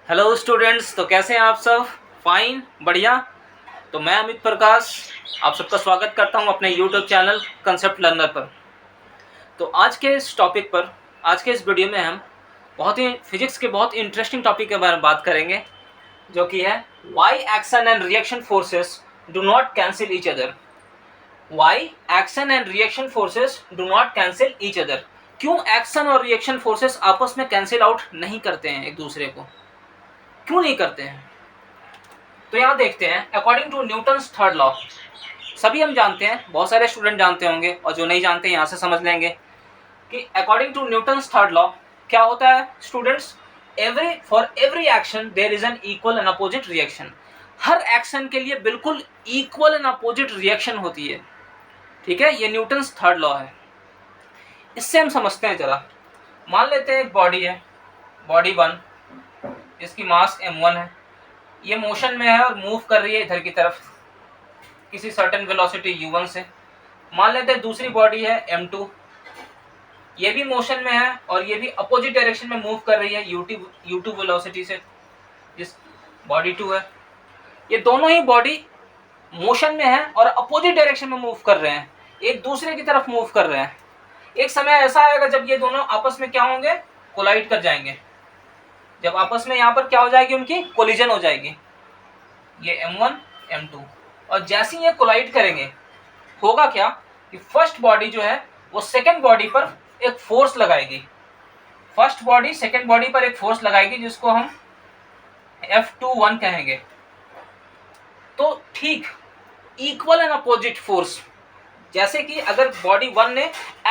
Hello students, तो कैसे हैं आप सब? फाइन, बढ़िया। तो मैं अमित प्रकाश आप सबका स्वागत करता हूं अपने यूट्यूब चैनल कंसेप्ट लर्नर पर। तो आज के इस टॉपिक पर, आज के इस वीडियो में हम बहुत ही फिजिक्स के बहुत इंटरेस्टिंग टॉपिक के बारे में बात करेंगे, जो कि है why action and reaction forces do not cancel each other. Why action and reaction forces do not cancel each other. क्यों एक्शन और रिएक्शन फोर्सेस आपस में कैंसिल आउट नहीं करते हैं, एक दूसरे को क्यों नहीं करते हैं? तो यहाँ देखते हैं, according to Newton's third law, सभी हम जानते हैं, बहुत सारे स्टूडेंट जानते होंगे, और जो नहीं जानते यहाँ से समझ लेंगे कि according to Newton's third law क्या होता है students. For every action there is an equal and opposite reaction. हर एक्शन के लिए बिल्कुल इक्वल एंड अपोजिट रिएक्शन होती है। ठीक है, ये न्यूटन्स थर्ड लॉ है। इससे हम समझते हैं, जरा मान लेते हैं एक बॉडी है, बॉडी 1, इसकी मास m1 है, ये मोशन में है और मूव कर रही है इधर की तरफ किसी सर्टेन वेलोसिटी u1 से। मान लेते हैं दूसरी बॉडी है m2, ये भी मोशन में है और ये भी अपोजिट डायरेक्शन में मूव कर रही है u2 वेलोसिटी से, जिस बॉडी 2 है। ये दोनों ही बॉडी मोशन में है और अपोजिट डायरेक्शन में मूव कर रहे हैं, एक दूसरे की तरफ मूव कर रहे हैं। एक समय ऐसा आएगा जब ये दोनों आपस में क्या होंगे, कोलाइड कर जाएंगे। जब आपस में यहाँ पर क्या हो जाएगी, उनकी कोलिजन हो जाएगी, ये m1 m2। और जैसे ही ये कोलाइड करेंगे, होगा क्या कि फर्स्ट बॉडी जो है वो सेकंड बॉडी पर एक फोर्स लगाएगी। फर्स्ट बॉडी सेकंड बॉडी पर एक फोर्स लगाएगी, जिसको हम F21 कहेंगे। तो ठीक इक्वल एंड अपोजिट फोर्स, जैसे कि अगर बॉडी 1 ने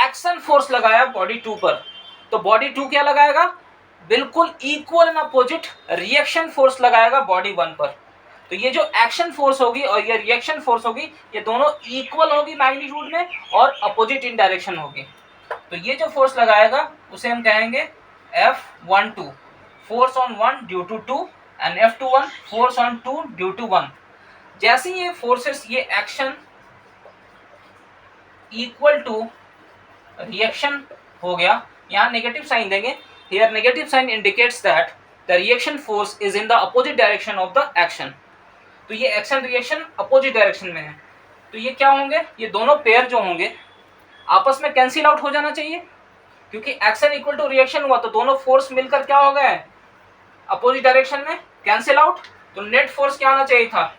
एक्शन फोर्स लगाया बॉडी 2 पर, तो बॉडी 2 क्या लगाएगा, बिल्कुल equal and opposite reaction force लगाएगा बॉडी 1 पर। तो ये जो एक्शन फोर्स होगी और ये रिएक्शन फोर्स होगी, ये दोनों इक्वल होगी मैग्नीट्यूड में और अपोजिट इन डायरेक्शन होगी। तो ये जो फोर्स लगाएगा उसे हम कहेंगे F12, force on 1 due to 2, and F21, force on 2 due to 1। जैसे ये फोर्सेस, ये एक्शन इक्वल टू रिएक्शन हो गया, यहाँ नेगेटिव साइन देंगे। Here negative sign indicates that the reaction force is in the opposite direction of the action. तो ये action reaction opposite direction में है, तो ये क्या होंगे, ये दोनों पेयर जो होंगे आपस में कैंसिल आउट हो जाना चाहिए, क्योंकि एक्शन इक्वल टू रिएक्शन हुआ तो दोनों फोर्स मिलकर क्या हो गए, अपोजिट डायरेक्शन में कैंसिल आउट। तो नेट फोर्स क्या आना चाहिए था,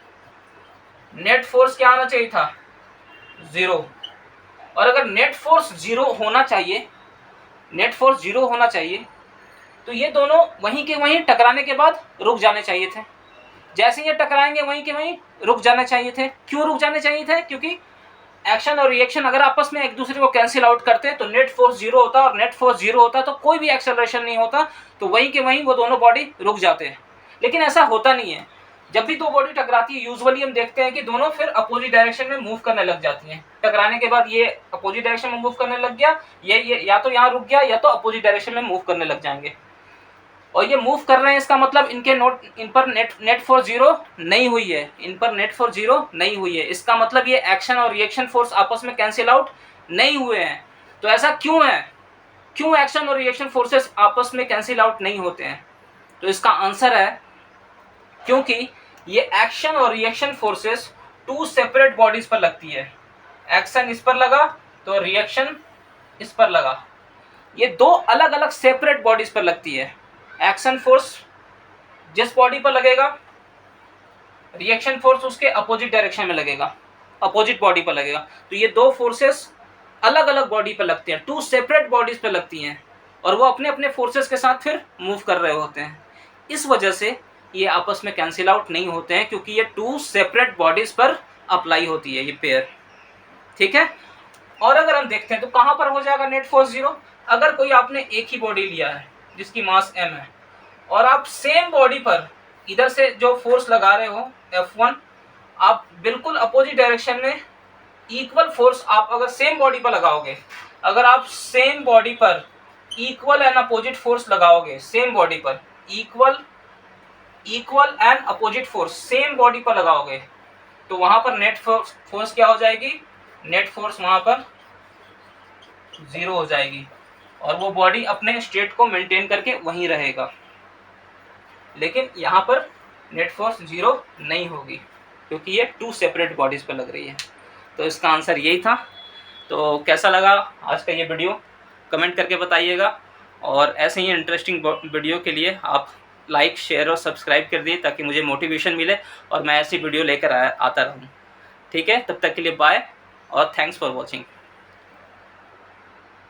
नेट फोर्स क्या आना चाहिए था, 0। और अगर नेट फोर्स 0 होना चाहिए, नेट फोर्स 0 होना चाहिए, तो ये दोनों वहीं के वहीं टकराने के बाद रुक जाने चाहिए थे। जैसे ये टकराएंगे वहीं के वहीं रुक जाने चाहिए थे। क्यों रुक जाने चाहिए थे, क्योंकि एक्शन और रिएक्शन अगर आपस में एक दूसरे को कैंसिल आउट करते तो नेट फोर्स 0 होता, और नेट फोर्स 0 होता तो कोई भी एक्सेलरेशन नहीं होता, तो वहीं के वहीं वो दोनों बॉडी रुक जाते हैं। लेकिन ऐसा होता नहीं है। जब भी दो बॉडी टकराती है, यूजुअली हम देखते हैं कि दोनों फिर अपोजिट डायरेक्शन में मूव करने लग जाती हैं। टकराने के बाद ये अपोजिट डायरेक्शन में मूव करने लग गया, ये या तो यहाँ रुक गया या तो अपोजिट डायरेक्शन में मूव करने लग जाएंगे। और ये मूव कर रहे हैं, इसका मतलब इन पर नेट फोर्स 0 नहीं हुई है, इन पर नेट फोर्स 0 नहीं हुई है। इसका मतलब ये एक्शन और रिएक्शन फोर्स आपस में कैंसिल आउट नहीं हुए हैं। तो ऐसा क्यों है, क्यों एक्शन और रिएक्शन फोर्सेस आपस में कैंसिल आउट नहीं होते हैं? तो इसका आंसर है, क्योंकि ये एक्शन और रिएक्शन फोर्सेस 2 सेपरेट बॉडीज पर लगती है। एक्शन इस पर लगा तो रिएक्शन इस पर लगा, ये 2 अलग अलग सेपरेट बॉडीज पर लगती है। एक्शन फोर्स जिस बॉडी पर लगेगा, रिएक्शन फोर्स उसके अपोजिट डायरेक्शन में लगेगा, अपोजिट बॉडी पर लगेगा। तो ये 2 फोर्सेस अलग अलग बॉडी पर लगती हैं, 2 सेपरेट बॉडीज पर लगती हैं, और वो अपने अपने फोर्सेस के साथ फिर मूव कर रहे होते हैं। इस वजह से ये आपस में कैंसिल आउट नहीं होते हैं, क्योंकि ये 2 सेपरेट बॉडीज पर अप्लाई होती है ये पेयर। ठीक है। और अगर हम देखते हैं तो कहाँ पर हो जाएगा नेट फोर्स 0? अगर कोई आपने एक ही बॉडी लिया है जिसकी मास m है, और आप सेम बॉडी पर इधर से जो फोर्स लगा रहे हो F1, आप बिल्कुल अपोजिट डायरेक्शन में इक्वल फोर्स आप अगर सेम बॉडी पर लगाओगे, अगर आप सेम बॉडी पर इक्वल एंड अपोजिट फोर्स लगाओगे, सेम बॉडी पर equal and opposite force same body पर लगाओगे, तो वहां पर नेट फोर्स क्या हो जाएगी, नेट फोर्स वहां पर 0 हो जाएगी, और वो बॉडी अपने स्टेट को मेंटेन करके वहीं रहेगा। लेकिन यहाँ पर नेट फोर्स 0 नहीं होगी क्योंकि ये 2 सेपरेट बॉडीज़ पर लग रही है। तो इसका आंसर यही था। तो कैसा लगा आज का ये वीडियो कमेंट करके बताइएगा, और ऐसे ही इंटरेस्टिंग वीडियो के लिए आप लाइक, शेयर और सब्सक्राइब कर दिए ताकि मुझे मोटिवेशन मिले और मैं ऐसी वीडियो लेकर आता रहूँ। ठीक है, तब तक के लिए बाय और थैंक्स फॉर वॉचिंग।